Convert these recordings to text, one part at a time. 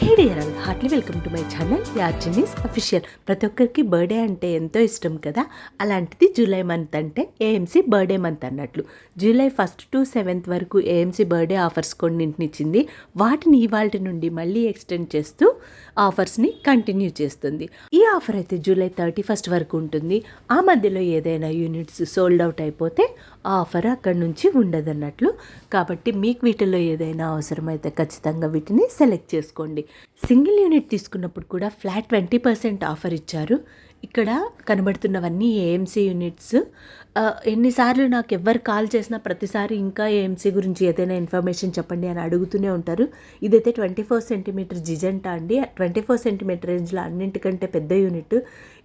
Hey dear all, heartly welcome to my channel యార్చినీస్ official. ప్రతి ఒక్కరికి బర్త్డే అంటే ఎంతో ఇష్టం కదా. అలాంటిది జూలై మంత్ అంటే ఏఎంసీ బర్త్డే మంత్ అన్నట్లు. జూలై 1st to 7th వరకు ఏఎంసీ బర్త్డే ఆఫర్స్ కొన్నింటినిచ్చింది. వాటిని ఇవాళ నుండి మళ్ళీ ఎక్స్టెండ్ చేస్తూ ఆఫర్స్ని కంటిన్యూ చేస్తుంది. ఈ ఆఫర్ అయితే జూలై 31st వరకు ఉంటుంది. ఆ మధ్యలో ఏదైనా యూనిట్స్ సోల్డ్ అవుట్ అయిపోతే ఆ ఆఫర్ అక్కడి నుంచి ఉండదన్నట్లు. కాబట్టి మీకు వీటిలో ఏదైనా అవసరమైతే ఖచ్చితంగా వీటిని సెలెక్ట్ చేసుకోండి. సింగిల్ యూనిట్ తీసుకున్నప్పుడు కూడా ఫ్లాట్ 20% ఆఫర్ ఇచ్చారు. ఇక్కడ కనబడుతున్నవన్నీ ఏఎంసీ యూనిట్స్. ఎన్నిసార్లు నాకు ఎవరు కాల్ చేసినా ప్రతిసారి ఇంకా ఏఎంసీ గురించి ఏదైనా ఇన్ఫర్మేషన్ చెప్పండి అని అడుగుతూనే ఉంటారు. ఇదైతే 24 సెంటీమీటర్ జిజెంటా అండి. 24 సెంటీమీటర్ రేంజ్లో అన్నింటికంటే పెద్ద యూనిట్.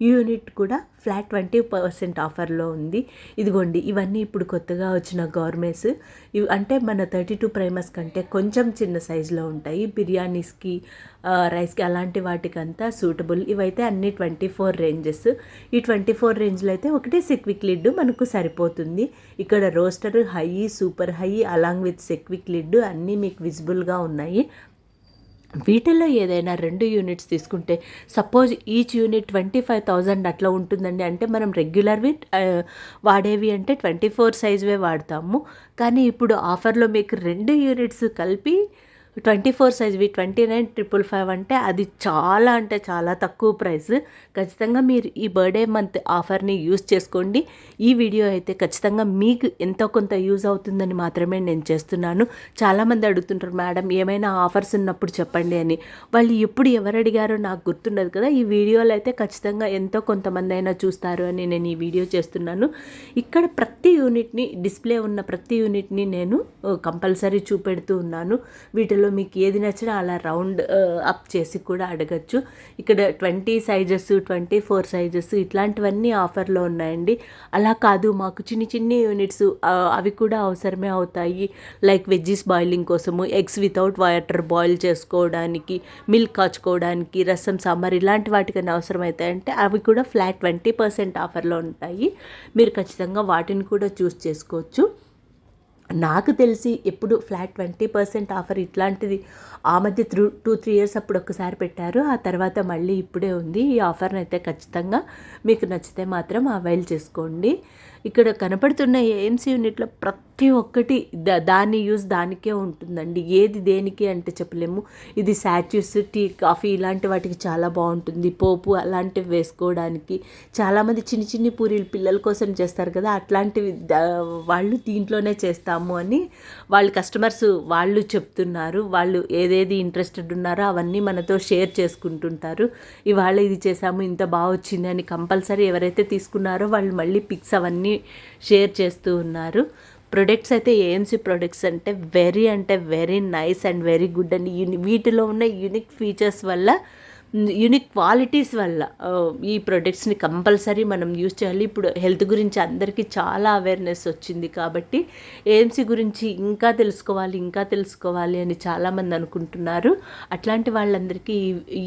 ఈ యూనిట్ కూడా ఫ్లాట్ 20% ఆఫర్లో ఉంది. ఇదిగోండి, ఇవన్నీ ఇప్పుడు కొత్తగా వచ్చిన గవర్నమెంట్స్. ఇవి అంటే మన 32 ప్రైమర్స్ కంటే కొంచెం చిన్న సైజులో ఉంటాయి. బిర్యానీస్కి, రైస్కి అలాంటి వాటికంతా సూటబుల్. ఇవైతే అన్ని 24 రేంజెస్. ఈ 24 రేంజ్లో అయితే ఒకటి సెక్విక్ లిడ్ మనకు సరిపోతుంది. ఇక్కడ roaster high, super high along with సెక్విక్ లిడ్ అన్నీ మీకు విజిబుల్గా ఉన్నాయి. వీటిల్లో ఏదైనా 2 యూనిట్స్ తీసుకుంటే సపోజ్ ఈచ్ యూనిట్ 25,000 అట్లా ఉంటుందండి. అంటే మనం రెగ్యులర్వి వాడేవి అంటే 24 సైజువే వాడతాము. కానీ ఇప్పుడు ఆఫర్లో మీకు 2 యూనిట్స్ కలిపి 24 సైజ్వి 29,555 అంటే అది చాలా అంటే చాలా తక్కువ ప్రైస్. ఖచ్చితంగా మీరు ఈ బర్త్డే మంత్ ఆఫర్ని యూజ్ చేసుకోండి. ఈ వీడియో అయితే ఖచ్చితంగా మీకు ఎంతో కొంత యూజ్ అవుతుందని మాత్రమే నేను చేస్తున్నాను. చాలామంది అడుగుతుంటారు, మేడం ఏమైనా ఆఫర్స్ ఉన్నప్పుడు చెప్పండి అని. వాళ్ళు ఎప్పుడు ఎవరు అడిగారో నాకు గుర్తుండదు కదా. ఈ వీడియోలో అయితే ఖచ్చితంగా ఎంతో కొంతమంది అయినా చూస్తారు అని నేను ఈ వీడియో చేస్తున్నాను. ఇక్కడ ప్రతి యూనిట్ని, డిస్ప్లే ఉన్న ప్రతి యూనిట్ని నేను కంపల్సరీ చూపెడుతూ ఉన్నాను. వీటిలో మీకు ఏది నచ్చినా అలా రౌండ్ అప్ చేసి కూడా అడగచ్చు. ఇక్కడ 20 సైజెస్, 24 సైజెస్ ఇట్లాంటివన్నీ ఆఫర్లో ఉన్నాయండి. అలా కాదు, మాకు చిన్ని చిన్ని యూనిట్స్ అవి కూడా అవసరమే అవుతాయి. లైక్ వెజ్జీస్ బాయిలింగ్ కోసము, ఎగ్స్ వితౌట్ వాటర్ బాయిల్ చేసుకోవడానికి, మిల్క్ కాచుకోవడానికి, రసం సాంబార్ ఇలాంటి వాటికన్నా అవసరమవుతాయంటే అవి కూడా ఫ్లాట్ 20% ఆఫర్లో ఉంటాయి. మీరు ఖచ్చితంగా వాటిని కూడా చూస్ చేసుకోవచ్చు. నాకు తెలిసి ఎప్పుడు ఫ్లాట్ 20% ఆఫర్ ఇట్లాంటిది ఆ మధ్య 2-3 ఇయర్స్ అప్పుడు ఒకసారి పెట్టారు. ఆ తర్వాత మళ్ళీ ఇప్పుడే ఉంది. ఈ ఆఫర్ని అయితే ఖచ్చితంగా మీకు నచ్చితే మాత్రం అవైల్ చేసుకోండి. ఇక్కడ కనపడుతున్న ఏఎంసీ యూనిట్లో ప్రతి ఒక్కటి దాని యూజ్ దానికే ఉంటుందండి. ఏది దేనికి అంటే చెప్పలేము. ఇది శాచ్యూస్, టీ, కాఫీ ఇలాంటి వాటికి చాలా బాగుంటుంది. పోపు అలాంటివి వేసుకోవడానికి. చాలామంది చిన్ని చిన్ని పూరీలు పిల్లల కోసం చేస్తారు కదా, అట్లాంటివి వాళ్ళు దీంట్లోనే చేస్తాము అని వాళ్ళు కస్టమర్స్ వాళ్ళు చెప్తున్నారు. వాళ్ళు ఏదేది ఇంట్రెస్టెడ్ ఉన్నారో అవన్నీ మనతో షేర్ చేసుకుంటుంటారు. ఇవాళ ఇది చేసాము, ఇంత బాగా వచ్చింది అని కంపల్సరీ ఎవరైతే తీసుకున్నారో వాళ్ళు మళ్ళీ పిక్స్ అవన్నీ షేర్ చేస్తూ ఉన్నారు. ప్రొడక్ట్స్ అయితే ఏఎంసీ ప్రొడక్ట్స్ అంటే very nice and very good అండి. వీటిలో ఉన్న యూనిక్ ఫీచర్స్ వల్ల, యూనిక్ క్వాలిటీస్ వల్ల ఈ ప్రొడక్ట్స్ని కంపల్సరీ మనం యూజ్ చేయాలి. ఇప్పుడు హెల్త్ గురించి అందరికీ చాలా అవేర్నెస్ వచ్చింది కాబట్టి ఏఎంసీ గురించి ఇంకా తెలుసుకోవాలి అని చాలామంది అనుకుంటున్నారు. అట్లాంటి వాళ్ళందరికీ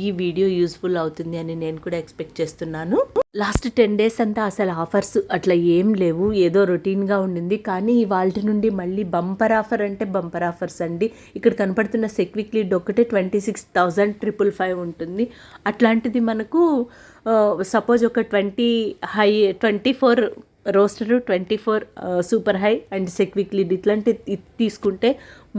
ఈ వీడియో యూస్ఫుల్ అవుతుంది అని నేను కూడా ఎక్స్పెక్ట్ చేస్తున్నాను. లాస్ట్ 10 days అంతా అసలు ఆఫర్స్ అట్లా ఏం లేవు, ఏదో రొటీన్గా ఉండింది. కానీ ఇవాళ నుండి మళ్ళీ బంపర్ ఆఫర్ అంటే బంపర్ ఆఫర్స్ అండి. ఇక్కడ కనపడుతున్న సెక్విక్ లిడ్ ఒకటే 26,555 ఉంటుంది. అట్లాంటిది మనకు సపోజ్ ఒక 24 రోస్టరు, 24 సూపర్ హై అండ్ సెక్విక్ లిడ్ ఇట్లాంటి తీసుకుంటే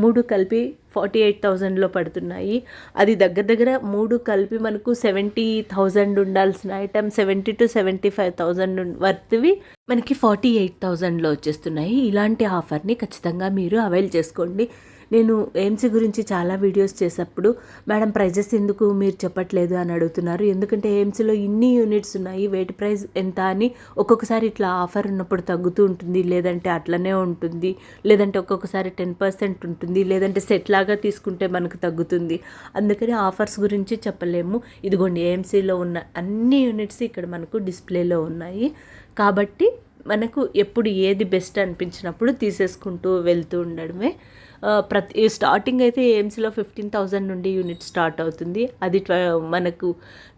3 కలిపి 48,000లో పడుతున్నాయి. అది దగ్గర 3 కలిపి మనకు 70,000 ఉండాల్సిన ఐటమ్ 70,000 to 75,000 వర్త్వి మనకి 48,000లో వచ్చేస్తున్నాయి. ఇలాంటి ఆఫర్ని ఖచ్చితంగా మీరు అవైల్ చేసుకోండి. నేను ఏఎంసీ గురించి చాలా వీడియోస్ చేసేటప్పుడు మేడం ప్రైజెస్ ఎందుకు మీరు చెప్పట్లేదు అని అడుగుతున్నారు. ఎందుకంటే ఏఎంసీలో ఇన్ని యూనిట్స్ ఉన్నాయి, వేటి ప్రైస్ ఎంత అని ఒక్కొక్కసారి ఇట్లా ఆఫర్ ఉన్నప్పుడు తగ్గుతూ ఉంటుంది, లేదంటే అట్లనే ఉంటుంది, లేదంటే ఒక్కొక్కసారి 10% ఉంటుంది, లేదంటే సెట్ లాగా తీసుకుంటే మనకు తగ్గుతుంది. అందుకని ఆఫర్స్ గురించి చెప్పలేము. ఇదిగోండి, ఏఎంసీలో ఉన్న అన్ని యూనిట్స్ ఇక్కడ మనకు డిస్ప్లేలో ఉన్నాయి. కాబట్టి మనకు ఎప్పుడు ఏది బెస్ట్ అనిపించినప్పుడు తీసేసుకుంటూ వెళ్తూ ఉండడమే. స్టార్టింగ్ అయితే ఏఎంసీలో 15,000 నుండి యూనిట్ స్టార్ట్ అవుతుంది. అది మనకు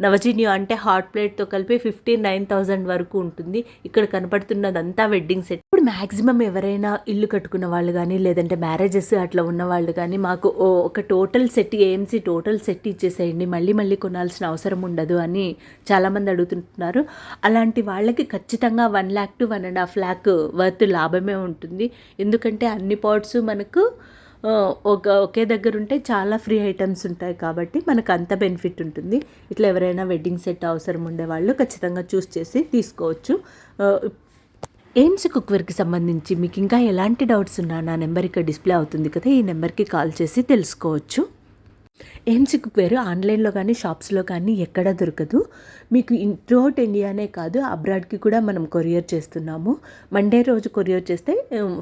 నవజీనియో అంటే హాట్ ప్లేట్తో కలిపి 59,000 వరకు ఉంటుంది. ఇక్కడ కనపడుతున్నదంతా వెడ్డింగ్ సెట్. ఇప్పుడు మ్యాక్సిమం ఎవరైనా ఇల్లు కట్టుకున్న వాళ్ళు కానీ లేదంటే మ్యారేజెస్ అట్లా ఉన్న వాళ్ళు కానీ మాకు ఒక total set AMC total set ఇచ్చేసేయండి, మళ్ళీ మళ్ళీ కొనాల్సిన అవసరం ఉండదు అని చాలామంది అడుగుతుంటున్నారు. అలాంటి వాళ్ళకి ఖచ్చితంగా 1 lakh to 1.5 lakh వర్త్ లాభమే ఉంటుంది. ఎందుకంటే అన్ని పాట్స్ మనకు ఒకే దగ్గర ఉంటే చాలా ఫ్రీ ఐటమ్స్ ఉంటాయి కాబట్టి మనకు అంత బెనిఫిట్ ఉంటుంది. ఇట్లా ఎవరైనా వెడ్డింగ్ సెట్ అవసరం ఉండే వాళ్ళు ఖచ్చితంగా చూస్ చేసి తీసుకోవచ్చు. ఏఎంసీ కుక్వేర్కి సంబంధించి మీకు ఇంకా ఎలాంటి డౌట్స్ ఉన్నా నా నెంబర్ ఇక్కడ డిస్ప్లే అవుతుంది కదా, ఈ నెంబర్కి కాల్ చేసి తెలుసుకోవచ్చు. ఏఎంసీ కుక్వేర్ ఆన్లైన్లో కానీ షాప్స్లో కానీ ఎక్కడా దొరకదు. మీకు త్రూఅవుట్ ఇండియానే కాదు, అబ్రాడ్కి కూడా మనం కొరియర్ చేస్తున్నాము. మండే రోజు కొరియర్ చేస్తే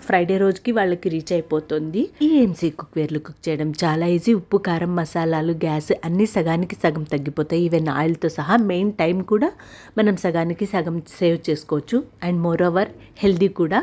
ఫ్రైడే రోజుకి వాళ్ళకి రీచ్ అయిపోతుంది. ఈ ఏఎంసీ కుక్వేర్లు కుక్ చేయడం చాలా ఈజీ. ఉప్పు, కారం, మసాలాలు, గ్యాస్ అన్నీ సగానికి సగం తగ్గిపోతాయి. ఈవెన్ ఆయిల్తో సహా. మెయిన్ టైం కూడా మనం సగానికి సగం సేవ్ చేసుకోవచ్చు. అండ్ మోర్ ఓవర్ హెల్దీ కూడా.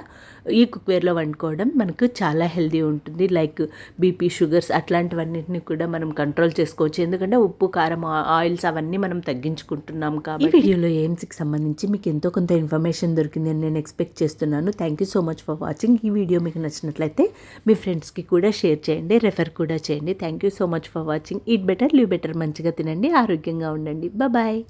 ఈ కుక్వేర్లో వండుకోవడం మనకు చాలా హెల్దీ ఉంటుంది. లైక్ బీపీ, షుగర్స్ అట్లాంటివన్నిటిని కూడా మనం కంట్రోల్ చేసుకోవచ్చు. ఎందుకంటే ఉప్పు, కారం, ఆయిల్స్ అవన్నీ మనం తగ్గించుకుంటున్నాం కాబట్టి. ఈ వీడియోలో ఏఎంసీకి సంబంధించి మీకు ఎంతో కొంత ఇన్ఫర్మేషన్ దొరికిందని నేను ఎక్స్పెక్ట్ చేస్తున్నాను. Thank you so much for watching. ఈ వీడియో మీకు నచ్చినట్లయితే మీ ఫ్రెండ్స్కి కూడా షేర్ చేయండి, రెఫర్ కూడా చేయండి. Thank you so much for watching. Eat better, live better. మంచిగా తినండి, ఆరోగ్యంగా ఉండండి. బాయ్.